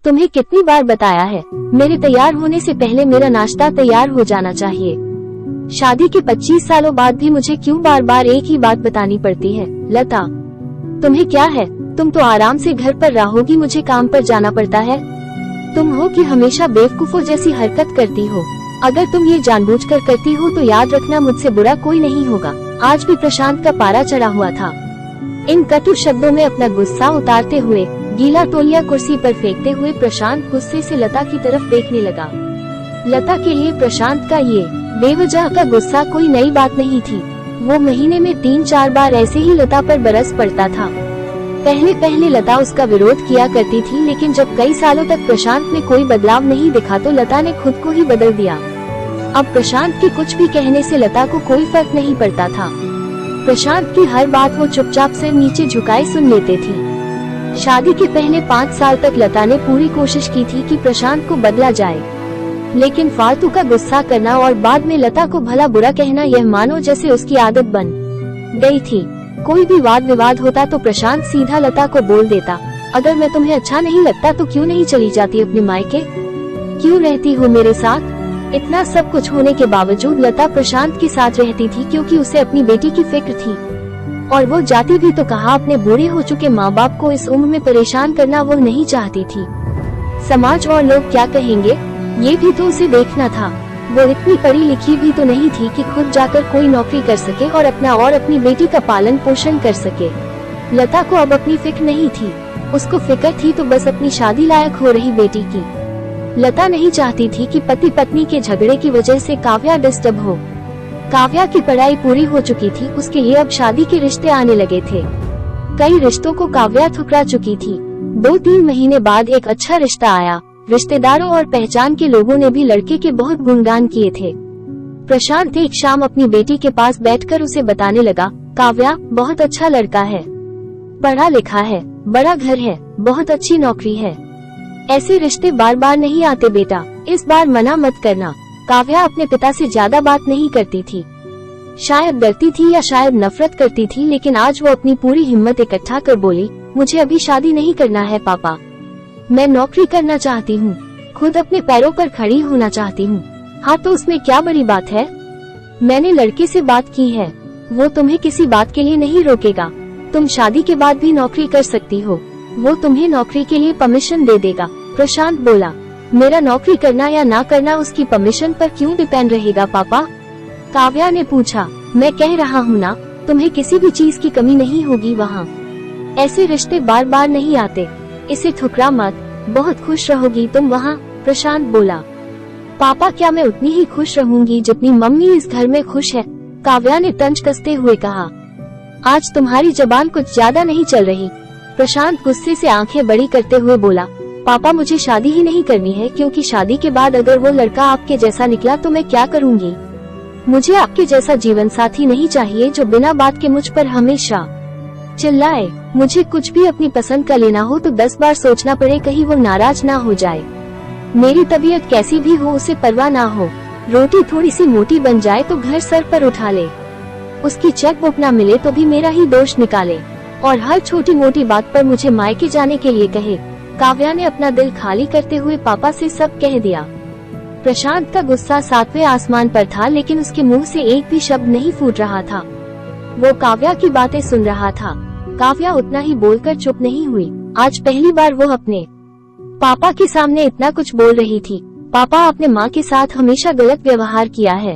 तुम्हें कितनी बार बताया है, मेरे तैयार होने से पहले मेरा नाश्ता तैयार हो जाना चाहिए। शादी के 25 सालों बाद भी मुझे क्यों बार बार एक ही बात बतानी पड़ती है? लता, तुम्हें क्या है? तुम तो आराम से घर पर रहोगी, मुझे काम पर जाना पड़ता है। तुम हो कि हमेशा बेवकूफों जैसी हरकत करती हो। अगर तुम ये जानबूझकर करती हो तो याद रखना, मुझसे बुरा कोई नहीं होगा। आज भी प्रशांत का पारा चढ़ा हुआ था। इन कटु शब्दों में अपना गुस्सा उतारते हुए, गीला तौलिया कुर्सी पर फेंकते हुए प्रशांत गुस्से से लता की तरफ देखने लगा। लता के लिए प्रशांत का ये बेवजह का गुस्सा कोई नई बात नहीं थी। वो महीने में 3-4 बार ऐसे ही लता पर बरस पड़ता था। पहले पहले लता उसका विरोध किया करती थी, लेकिन जब कई सालों तक प्रशांत में कोई बदलाव नहीं दिखा तो लता ने खुद को ही बदल दिया। अब प्रशांत के कुछ भी कहने से लता को कोई फर्क नहीं पड़ता था। प्रशांत की हर बात वो चुपचाप सिर नीचे झुकाए सुन लेते थी। शादी के पहले 5 साल तक लता ने पूरी कोशिश की थी कि प्रशांत को बदला जाए, लेकिन फालतू का गुस्सा करना और बाद में लता को भला बुरा कहना, यह मानो जैसे उसकी आदत बन गई थी। कोई भी वाद विवाद होता तो प्रशांत सीधा लता को बोल देता, अगर मैं तुम्हें अच्छा नहीं लगता तो क्यों नहीं चली जाती अपने मायके, क्यों रहती हो मेरे साथ? इतना सब कुछ होने के बावजूद लता प्रशांत के साथ रहती थी, क्योंकि उसे अपनी बेटी की फिक्र थी। और वो जाती भी तो कहा, अपने बूढ़े हो चुके माँ बाप को इस उम्र में परेशान करना वो नहीं चाहती थी। समाज और लोग क्या कहेंगे, ये भी तो उसे देखना था। वो इतनी पढ़ी लिखी भी तो नहीं थी कि खुद जाकर कोई नौकरी कर सके और अपना और अपनी बेटी का पालन पोषण कर सके। लता को अब अपनी फिक्र नहीं थी, उसको फिक्र थी तो बस अपनी शादी लायक हो रही बेटी की। लता नहीं चाहती थी कि पति पत्नी के झगड़े की वजह से काव्या डिस्टर्ब हो। काव्या की पढ़ाई पूरी हो चुकी थी, उसके लिए अब शादी के रिश्ते आने लगे थे। कई रिश्तों को काव्या ठुकरा चुकी थी। 2-3 महीने बाद एक अच्छा रिश्ता आया। रिश्तेदारों और पहचान के लोगों ने भी लड़के के बहुत गुणगान किए थे। प्रशांत एक शाम अपनी बेटी के पास बैठकर उसे बताने लगा, काव्या बहुत अच्छा लड़का है, पढ़ा लिखा है, बड़ा घर है, बहुत अच्छी नौकरी है। ऐसे रिश्ते बार बार नहीं आते बेटा, इस बार मना मत करना। काव्या अपने पिता से ज्यादा बात नहीं करती थी। शायद डरती थी या शायद नफरत करती थी, लेकिन आज वो अपनी पूरी हिम्मत इकट्ठा कर बोली, मुझे अभी शादी नहीं करना है पापा, मैं नौकरी करना चाहती हूँ, खुद अपने पैरों पर खड़ी होना चाहती हूँ। हाँ तो उसमें क्या बड़ी बात है? मैंने लड़के से बात की है, वो तुम्हें किसी बात के लिए नहीं रोकेगा। तुम शादी के बाद भी नौकरी कर सकती हो, वो तुम्हें नौकरी के लिए परमिशन दे देगा। प्रशांत बोला, मेरा नौकरी करना या ना करना उसकी परमिशन पर क्यों डिपेंड रहेगा पापा? काव्या ने पूछा, मैं कह रहा हूँ ना, तुम्हें किसी भी चीज की कमी नहीं होगी वहाँ। ऐसे रिश्ते बार बार नहीं आते, इसे ठुकरा मत, बहुत खुश रहोगी तुम वहाँ। प्रशांत बोला, पापा क्या मैं उतनी ही खुश रहूंगी जितनी मम्मी इस घर में खुश है? काव्या ने तंज कसते हुए कहा, आज तुम्हारी जबान कुछ ज्यादा नहीं चल रही। प्रशांत गुस्से से आंखें बड़ी करते हुए बोला, पापा मुझे शादी ही नहीं करनी है, क्योंकि शादी के बाद अगर वो लड़का आपके जैसा निकला तो मैं क्या करूँगी? मुझे आपके जैसा जीवन साथी नहीं चाहिए जो बिना बात के मुझ पर हमेशा चिल्लाए। मुझे कुछ भी अपनी पसंद का लेना हो तो 10 बार सोचना पड़े, कहीं वो नाराज ना हो जाए। मेरी तबीयत कैसी भी हो उसे परवाह ना हो, रोटी थोड़ी सी मोटी बन जाए तो घर सर पर उठा ले, उसकी चेक बुक ना मिले तो भी मेरा ही दोष निकाले, और हर छोटी मोटी बात पर मुझे मायके जाने के लिए कहे। काव्या ने अपना दिल खाली करते हुए पापा से सब कह दिया। प्रशांत का गुस्सा 7वें आसमान पर था, लेकिन उसके मुंह से एक भी शब्द नहीं फूट रहा था। वो काव्या की बातें सुन रहा था। काव्या उतना ही बोलकर चुप नहीं हुई। आज पहली बार वो अपने पापा के सामने इतना कुछ बोल रही थी। पापा, आपने माँ के साथ हमेशा गलत व्यवहार किया है।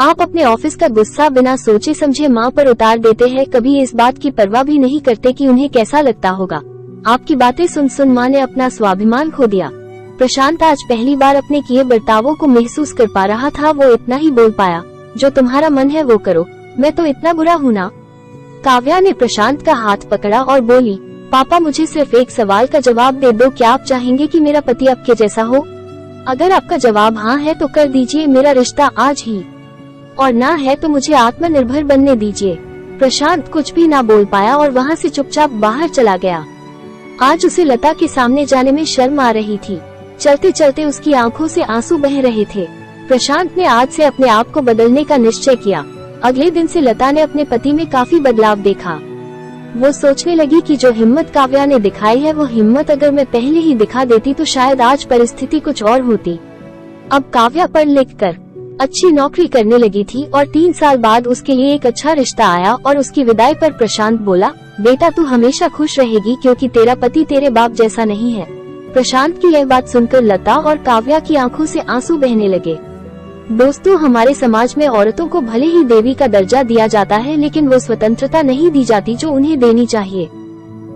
आप अपने ऑफिस का गुस्सा बिना सोचे समझे माँ पर उतार देते हैं, कभी इस बात की परवाह भी नहीं करते कि उन्हें कैसा लगता होगा। आपकी बातें सुन सुन माँ ने अपना स्वाभिमान खो दिया। प्रशांत आज पहली बार अपने किए बर्तावों को महसूस कर पा रहा था। वो इतना ही बोल पाया, जो तुम्हारा मन है वो करो, मैं तो इतना बुरा हूँ ना? काव्या ने प्रशांत का हाथ पकड़ा और बोली, पापा मुझे सिर्फ एक सवाल का जवाब दे दो, क्या आप चाहेंगे कि मेरा पति आपके जैसा हो? अगर आपका जवाब हाँ है तो कर दीजिए मेरा रिश्ता आज ही, और ना है तो मुझे आत्मनिर्भर बनने दीजिए। प्रशांत कुछ भी ना बोल पाया और वहाँ से चुपचाप बाहर चला गया। आज उसे लता के सामने जाने में शर्म आ रही थी। चलते चलते उसकी आंखों से आंसू बह रहे थे। प्रशांत ने आज से अपने आप को बदलने का निश्चय किया। अगले दिन से लता ने अपने पति में काफी बदलाव देखा। वो सोचने लगी कि जो हिम्मत काव्या ने दिखाई है वो हिम्मत अगर मैं पहले ही दिखा देती तो शायद आज परिस्थिति कुछ और होती। अब काव्या पढ़ लिख कर अच्छी नौकरी करने लगी थी और 3 साल बाद उसके लिए एक अच्छा रिश्ता आया और उसकी विदाई पर प्रशांत बोला, बेटा तू हमेशा खुश रहेगी क्योंकि तेरा पति तेरे बाप जैसा नहीं है। प्रशांत की यह बात सुनकर लता और काव्या की आंखों से आंसू बहने लगे। दोस्तों, हमारे समाज में औरतों को भले ही देवी का दर्जा दिया जाता है लेकिन वो स्वतंत्रता नहीं दी जाती जो उन्हें देनी चाहिए।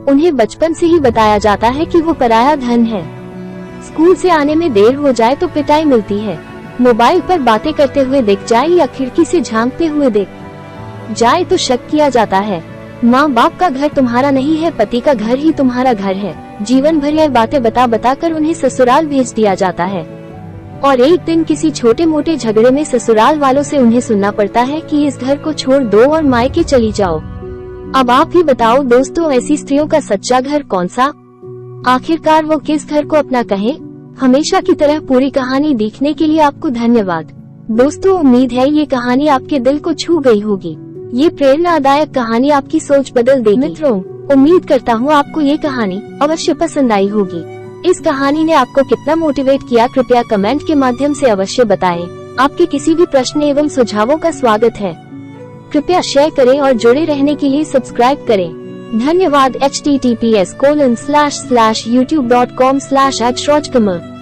उन्हें बचपन से ही बताया जाता है कि वो पराया धन है। स्कूल से आने में देर हो जाए तो पिटाई मिलती है। मोबाइल पर बातें करते हुए दिख जाए या खिड़की से झांकते हुए दिख जाए तो शक किया जाता है। माँ बाप का घर तुम्हारा नहीं है, पति का घर ही तुम्हारा घर है। जीवन भर यह बातें बता बता कर उन्हें ससुराल भेज दिया जाता है और एक दिन किसी छोटे मोटे झगड़े में ससुराल वालों से उन्हें सुनना पड़ता है कि इस घर को छोड़ दो और मायके चली जाओ। अब आप ही बताओ दोस्तों, ऐसी स्त्रियों का सच्चा घर कौन सा? आखिरकार वो किस घर को अपना कहें? हमेशा की तरह पूरी कहानी देखने के लिए आपको धन्यवाद। दोस्तों, उम्मीद है ये कहानी आपके दिल को छू गई होगी। ये प्रेरणादायक कहानी आपकी सोच बदल देगी। मित्रों, उम्मीद करता हूँ आपको ये कहानी अवश्य पसंद आई होगी। इस कहानी ने आपको कितना मोटिवेट किया, कृपया कमेंट के माध्यम से अवश्य बताएं। आपके किसी भी प्रश्न एवं सुझावों का स्वागत है। कृपया शेयर करें और जुड़े रहने के लिए सब्सक्राइब करें। धन्यवाद। https://youtube.com/@rajkmal